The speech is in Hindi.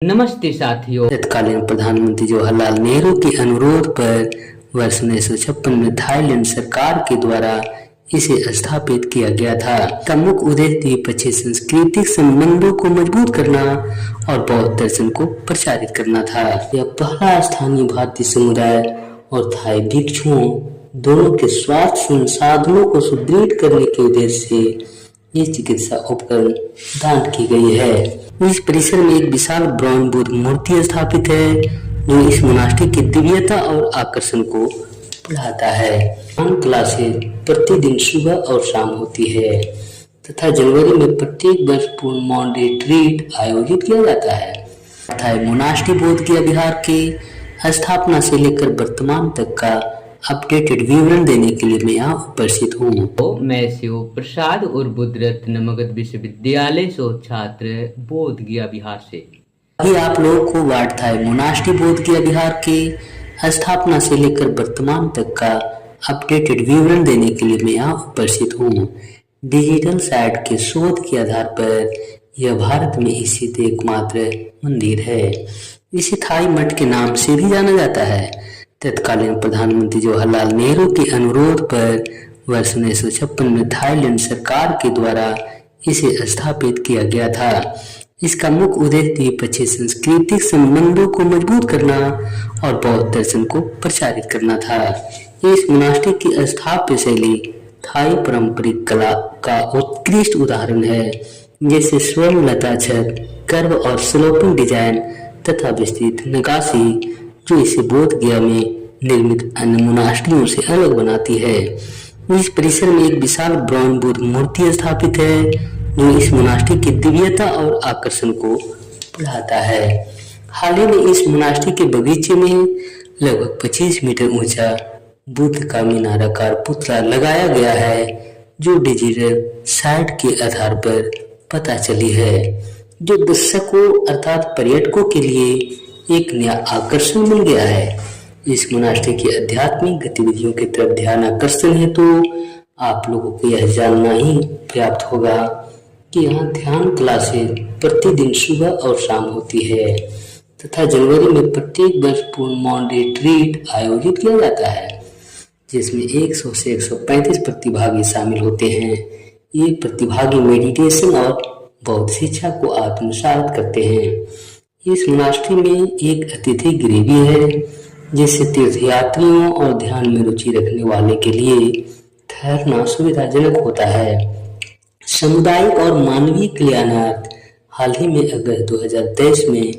नमस्ते साथियों। तत्कालीन प्रधानमंत्री जवाहरलाल नेहरू के अनुरोध पर वर्ष 1956 में थाईलैंड सरकार के द्वारा इसे स्थापित किया गया था। इसका मुख्य उद्देश्य द्विपक्षीय सांस्कृतिक संबंधों को मजबूत करना और बौद्ध दर्शन को प्रचारित करना था। यह पहला स्थानीय भारतीय समुदाय और थाई भिक्षुओं दोनों के स्वास्थ्य संसाधनों को सुदृढ़ करने के उद्देश्य से ये चिकित्सा उपकरण दान की गई है। इस परिसर में एक विशाल ब्रह्म बुद्ध मूर्ति स्थापित है जो इस मोनास्ट्री की दिव्यता और आकर्षण को बढ़ाता है। ध्यान क्लासेस प्रतिदिन सुबह और शाम होती है तथा जनवरी में प्रत्येक वर्ष पूर्ण मौन रिट्रीट आयोजित किया जाता है। तथा मोनास्ट्री बोध गया विहार के स्थापना से लेकर वर्तमान तक का अपडेटेड विवरण देने के लिए मैं यहाँ उपस्थित हूँ। तो मैं शिव प्रसाद और बुद्ध रत्न मगध विश्वविद्यालय शोध छात्र बोध गया बिहार से। अभी आप लोगों को वार्ड थाई मोनास्ट्री बोध गया बिहार के स्थापना से लेकर वर्तमान तक का अपडेटेड विवरण देने के लिए मैं यहाँ उपस्थित हूँ। डिजिटल साइट के शोध के आधार पर यह भारत में स्थित एकमात्र मंदिर है। इसे थाई मठ के नाम से भी जाना जाता है। तत्कालीन प्रधानमंत्री जवाहरलाल नेहरू के अनुरोध पर वर्ष 1956 में थाईलैंड सरकार के द्वारा इसे स्थापित किया गया था। इसका मुख्य उद्देश्य द्विपक्षीय सांस्कृतिक संबंधों को मजबूत करना और बौद्ध दर्शन को प्रचारित करना था। इस मोनास्ट्री की स्थापत्य शैली थाई पारंपरिक कला का उत्कृष्ट उदाहरण है, जैसे स्वर्ण लता छत, कर्व और स्लोपिंग डिजाइन तथा विस्तृत नक्काशी जो इसे बोध गया में निर्मित अन्य मोनास्ट्रियों से अलग बनाती है। इस परिसर में एक विशाल ब्रह्म बुद्ध मूर्ति स्थापित है जो इस मोनास्ट्री की दिव्यता और आकर्षण को बढ़ाता है। हाल ही में इस मोनास्ट्री के बगीचे में लगभग 25 मीटर ऊंचा बुद्ध का मीनाराकार पुतला लगाया गया है जो डिजिटल साइट के आधार पर पता चली है, जो दर्शकों अर्थात पर्यटकों के लिए एक नया आकर्षण बन गया है। इस मोनास्ट्री की आध्यात्मिक गतिविधियों की तरफ ध्यान आकर्षण है तो आप लोगों को यह जानना ही पर्याप्त होगा कि यहाँ ध्यान क्लासेस प्रतिदिन सुबह और शाम होती है तथा जनवरी में प्रत्येक वर्ष पूर्ण मौन रिट्रीट आयोजित किया जाता है, जिसमें 100 से 135 प्रतिभागी शामिल होते हैं। ये प्रतिभागी मेडिटेशन और बौद्ध शिक्षा को आत्मसात करते हैं। इस मोनास्ट्री में एक अतिथि गृह भी है जिससे तीर्थयात्रियों और ध्यान में रुचि रखने वाले के लिए ठहरना सुविधाजनक होता है। सामुदायिक और मानवीय कल्याणार्थ हाल ही में अगस्त 2023 में